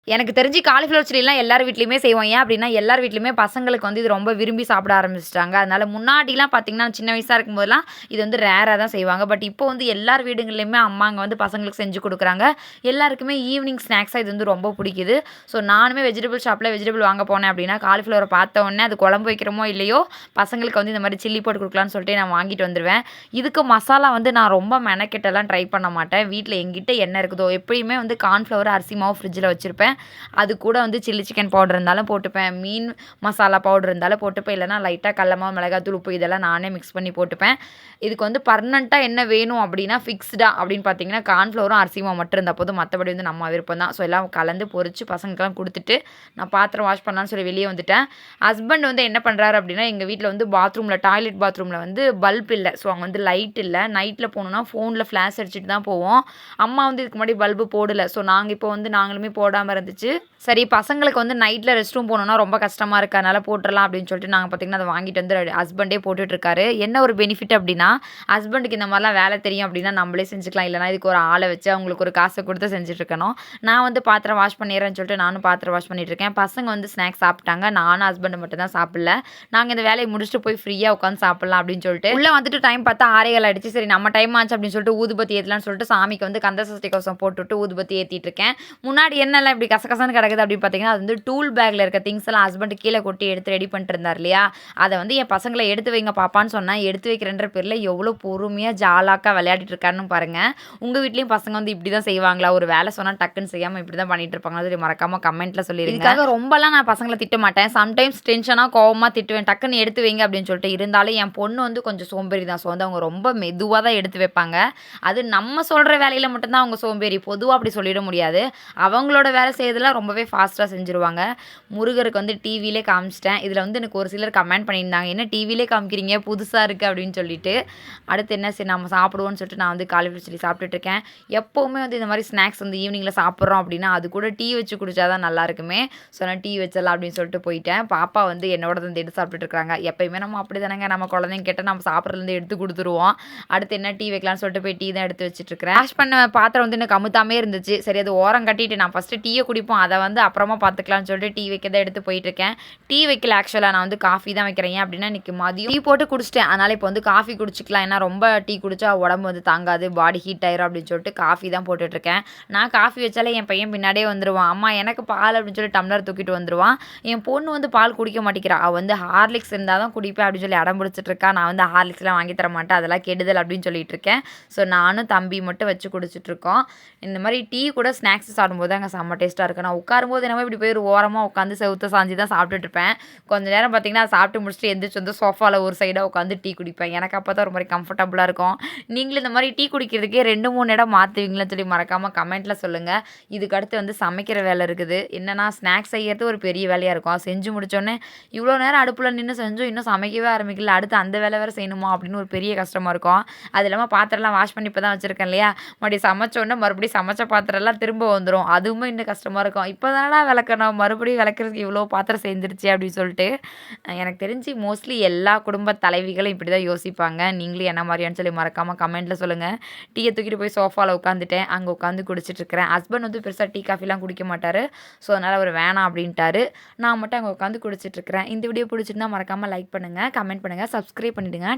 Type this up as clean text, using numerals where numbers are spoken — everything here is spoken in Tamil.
எனக்கு தெரிஞ்சு காலிஃப்ளவர் சில்லிலாம் எல்லார் வீட்லயுமே செய்வோம். ஏன் அப்டின்னா, எல்லார் வீட்லயுமே பசங்களுக்கு வந்து இது ரொம்ப விரும்பி சாப்பிட ஆரம்பிச்சுட்டாங்க. அதனால முன்னாடிலாம் பார்த்தீங்கன்னா, சின்ன வயசா இருக்கும்போதெல்லாம் இது வந்து ரேரா தான் செய்வாங்க. பட் இப்போ வந்து எல்லார் வீடுகள்லயுமே அம்மாங்க வந்து பசங்களுக்கு செஞ்சு குடுக்குறாங்க. எல்லாருக்குமே ஈவினிங் ஸ்நாக்ஸா இது வந்து ரொம்ப பிடிக்குது. ஸோ நானுமே வெஜிடபிள் ஷாப்ல வெஜிடபிள் வாங்க போனேன் அப்டின்னா, காலிஃப்ளவர பார்த்த உடனே அது குழம்பு வைக்கிறோமோ இல்லையோ, பசங்களுக்கு வந்து இந்த மாரி சில்லி போட்டு குடுக்கலான்னு சொல்லிட்டு நான் வாங்கிட்டு வந்துருவேன். இதுக்கு மசாலா வந்து நான் ரொம்ப மெனக்கெட்டெல்லாம் ட்ரை பண்ண மாட்டேன். வீட்ல என்கிட்ட என்ன இருக்குதோ எப்பயுமே வந்து கார்ன்ஃப்ளவர், அரிசி மாவு ஃப்ரிட்ஜ்ல வச்சிருப்பேன். அது கூட வந்து சில்லி சிக்கன் பவுடர் இருந்தாலும் போட்டுப்பேன். மீன் மசாலா பவுடர் இருந்தாலும் போட்டுப்பேன். இல்லன்னா லைட்டா கடல மாவு, மிளகாத்தூள், உப்பு இதெல்லாம் நானே மிக்ஸ் பண்ணி போட்டுப்பேன். இதுக்கு வந்து பெர்மனன்ட்டா என்ன வேணும் அப்டின்னா, ஃபிக்ஸ்டா அப்டின்னு பார்த்தீங்கன்னா, கார்ன்ஃப்ளவரும் அரிசி மாவும் மட்டும் இருந்தா போதும். மத்தபடி வந்து நம்ம விருப்பம் தான். ஸோ எல்லாம் கலந்து பொரிச்சு பசங்களுக்கெல்லாம் குடுத்துட்டு, நான் பாத்திரம் வாஷ் பண்ணலான்னு சொல்லி வெளிய வந்துட்டேன். ஹஸ்பண்ட் வந்து என்ன பண்றாரு அப்டின்னா, எங்க வீட்ல வந்து டாய்லெட் பாத்ரூம்ல வந்து பல்ப் இல்ல. ஸோ அங்க வந்து லைட் இல்ல. நைட்ல போனோம்னா ஃபோன்ல ஃபிளாஷ் அடிச்சுட்டு தான் போவோம். அம்மா வந்து இதுக்கு முன்னாடி பல்பு போடல. ஸோ நாங்க இப்போ வந்து நாங்களுமே போடாம இருந்துச்சு. சரி பசங்களுக்கு வந்து நைட்ல ரெஸ்ட் ரூம் போணும்னா ரொம்ப கஷ்டமா இருக்கு. அதனால போட்டுறலாம் அப்படின்னு சொல்லிட்டு நாங்க பார்த்தீங்கன்னா, அத வாங்கிட்டு வந்து ஹஸ்பண்டே போட்டுட்டுருக்காரு. என்ன ஒரு பெனிஃபிட் அப்படின்னா, ஹஸ்பண்டுக்கு இந்த மாரிலாம் வேலை தெரியும் அப்படின்னா, நம்மளே செஞ்சுக்கலாம். இல்லன்னா இதுக்கு ஒரு ஆள வச்சு அவங்களுக்கு ஒரு காச குடுத்து செஞ்சுட்டுருக்கணும். நான் வந்து பாத்திரம் வாஷ் பண்ணிடுறேன்னு சொல்லிட்டு நானும் பாத்திரம் வாஷ் பண்ணிட்டுருக்கேன். பசங்க வந்து ஸ்நாக்ஸ் சாப்பிட்டாங்க. நானும் ஹஸ்பண்ட் மட்டும் தான் சாப்பிடல. நாங்க இந்த வேலைய முடிச்சுட்டு போய் ஃப்ரீயா உட்காந்து சாப்பிடலாம் அப்படின்னு சொல்லிட்டு, உள்ள வந்துட்டு டைம் பார்த்தா 6:15 ஆயிடுச்சு. சரி நம்ம டைம் ஆச்சு அப்படின்னு சொல்லிட்டு ஊதுபத்தி ஏத்தலாம்னு சொல்லிட்டு சாமிக்கு வந்து கந்த சஷ்டி கவசம் போட்டுட்டு ஊதுபத்தி ஏத்திட்டு இருக்கேன். முன்னாடி என்னலாம் இப்படி கசகசன்னு கிடக்குது அப்படின்னு பார்த்தீங்கன்னா, அது வந்து டூல் பேக்ல இருக்க திங்ஸ் எல்லாம் ஹஸ்பண்ட் கீழ கொட்டி எடுத்து ரெடி பண்ணிட்டு இருந்தார் இல்லையா? அத வந்து என் பசங்கள எடுத்து வைங்க பாப்பான்னு சொன்னேன். எடுத்து வைக்கிறேன்ற பேர்ல எவ்வளோ பொறுமையா ஜாலாக்கா விளையாடிட்டு இருக்காருன்னு பாருங்க. உங்க வீட்லயும் பசங்க வந்து இப்படி தான் செய்வாங்களா? ஒரு வேலை சொன்னா டக்குன்னு செய்யாம இப்படி தான் பண்ணிட்டு இருப்பாங்களா? சொல்லி மறக்காம கமெண்ட்ல சொல்லிருங்க. இதுக்காக ரொம்பலாம் நான் பசங்கள திட்ட மாட்டேன். சம்டைம்ஸ் டென்ஷனா கோவமா திட்டுவேன். டக்குன்னு எடுத்து வைங்க அப்படின்னு சொல்லிட்டு. இருந்தாலும் என் பொண்ணு வந்து கொஞ்சம் சோம்பேறி தான். ஸோ வந்து அவங்க ரொம்ப மெதுவா தான் எடுத்து வைப்பாங்க. அது நம்ம சொல்ற வேலையில மட்டும் தான் அவங்க சோம்பேறி. பொதுவா அப்படி சொல்லிட முடியாது. அவங்களோட வேலை செய்றதெல்லாம் ரொம்பவே ஃபாஸ்ட்டா செஞ்சுருவாங்க. முருகருக்கு வந்து டிவிலே காமிச்சுட்டேன். இதில வந்து எனக்கு ஒரு சிலர் கமெண்ட் பண்ணியிருந்தாங்க. "என்ன டிவிலே காமிக்கிறீங்க? புதுசா இருக்கு." அப்படின்னு சொல்லிட்டு. அடுத்து என்ன சரி நம்ம சாப்பிடுவோம்னு சொல்லிட்டு நான் வந்து காலிஃப்ளவர் சில்லி சாப்பிட்டுட்டு இருக்கேன். எப்பவுமே வந்து இந்த மாரி ஸ்நாக்ஸ் வந்து ஈவினிங்ல சாப்பிடுறோம் அப்படின்னா, அது கூட டீ வச்சு குடிச்சா தான் நல்லாருக்குமே. ஸோ நான் டீ வச்சிடலாம் அப்படின்னு சொல்லிட்டு போயிட்டேன். பாப்பா வந்து என்னோட வந்து எடுத்து சாப்பிட்டுட்டு இருக்காங்க. எப்பயுமே நம்ம அப்படிதானங்க நம்ம குழந்தைங்க கேட்டா நம்ம சாப்பிடுறதுலேருந்து எடுத்து குடுத்துருவோம். அடுத்து என்ன டீ வைக்கலாம்னு சொல்லிட்டு போய் டீ தான் எடுத்து வச்சுட்டு இருக்கிறேன். வாஷ் பண்ண பாத்திரம் வந்து எனக்கு கமுத்தாமே இருந்துச்சு. சரி அது ஓரம் கட்டிட்டு நான் ஃபர்ஸ்ட்டு டீய குடிப்போம். அத வந்து அப்புறமா பார்த்துக்கலாம்னு சொல்லிட்டு டீ வைக்க தான் எடுத்து போயிட்டுருக்கேன். டீ வைக்கல ஆக்சுவலா நான் வந்து காஃபி தான் வைக்கிறேன். ஏன் அப்படின்னா இன்னைக்கு மதியம் டீ போட்டு குடிச்சிட்டேன். அதனால இப்போ வந்து காஃபி குடிச்சுக்கலாம். ஏன்னா ரொம்ப டீ குடிச்சா உடம்பு வந்து தாங்காது. பாடி ஹீட் ஆயிரும் அப்படின்னு சொல்லிட்டு காஃபி தான் போட்டுட்ருக்கேன். நான் காஃபி வச்சாலே என் பையன் பின்னாடியே வந்துருவான். அம்மா எனக்கு பால் அப்படின்னு சொல்லி டம்ளர் தூக்கிட்டு வந்துருவான். என் பொண்ணு வந்து பால் குடிக்க மாட்டேங்கிறா. அவ வந்து ஹார்லிக்ஸ் இருந்தா தான் குடிப்பேன் அப்படின்னு சொல்லி அடம் பிடிச்சிட்டு இருக்கா. நான் வந்து ஹார்லிக்ஸ்லாம் வாங்கி தர மாட்டேன். அதெல்லாம் கெடுதல் அப்படின்னு சொல்லிட்டு இருக்கேன். ஸோ நானும் தம்பி மட்டும் வச்சு குடிச்சிட்டுருக்கோம். இந்த மாதிரி டீ கூட ஸ்நாக்ஸ் சாப்பிடும்போது அங்கே செம்ம டேஸ்ட்டாக இருக்கும். நான் உட்காரும்போது என்னமோ இப்படி போய் ஒரு ஓரமா உட்காந்து செவுத்த சாஞ்சு தான் சாப்பிட்டுட்டு இருப்பேன். கொஞ்ச நேரம் பார்த்தீங்கன்னா சாப்பிட்டு முடிச்சுட்டு எந்திரிச்சு வந்து சோஃபால ஒரு சைடா உட்காந்து டீ குடிப்பேன். எனக்கு அப்போ தான் ஒரு மாதிரி கம்ஃபர்டபுளா இருக்கும். நீங்களும் இந்த மாதிரி டீ குடிக்கிறதுக்கே 2, 3 இடம் மாத்துவீங்களான்னு சொல்லி மறக்காம கமெண்ட்ல சொல்லுங்க. இதுக்கு அடுத்து வந்து சமைக்கிற வேலை இருக்குது. என்னன்னா ஸ்நாக்ஸ் செய்யறது ஒரு பெரிய வேலையா இருக்கும். அது செஞ்சு முடிச்சோனே இவ்வளோ நேரம் அடுப்புல நின்னு செஞ்சோம். இன்னும் சமைக்கவே ஆரம்பிக்கல. அடுத்து அந்த வேலை வேற செய்யணுமா அப்படின்னு ஒரு பெரிய கஷ்டமா இருக்கும். அது இல்லாம பாத்திரம்லாம் வாஷ் பண்ணி இப்ப தான் வச்சிருக்கேன் இல்லையா? மறுபடியும் சமைச்ச உடனே மறுபடியும் சமைச்ச பாத்திரம்லாம் திரும்ப வந்துரும். அதுவுமே இன்னும் கஷ்டமா இருக்கும். இப்ப தானடா விளக்கணும். மறுபடியும் விளக்குறதுக்கு இவ்வளோ பாத்திரம் சேர்ந்துருச்சே அப்படின்னு சொல்லிட்டு. எனக்கு தெரிஞ்சு மோஸ்ட்லி எல்லா குடும்ப தலைவிகளும் இப்படி தான் யோசிப்பாங்க. நீங்களும் என்ன மாரியான்னு சொல்லி மறக்காம கமெண்ட்ல சொல்லுங்க. டீய தூக்கிட்டு போய் சோஃபால உட்காந்துட்டேன். அங்க உட்காந்து குடிச்சிட்டு இருக்கிறேன். ஹஸ்பண்ட் வந்து பெருசா டீ, காஃபிலாம் குடிக்க மாட்டாரு. ஸோ அதனால அவரு வேணாம் அப்படின்ட்டாரு. நான் மட்டும் அங்க உட்காந்து குடிச்சிட்டு இருக்கிறேன். இந்த வீடியோ பிடிச்சிருந்தா மறக்காம லைக் பண்ணுங்க, கமெண்ட் பண்ணுங்க, சப்ஸ்கிரைப் பண்ணிடுங்க.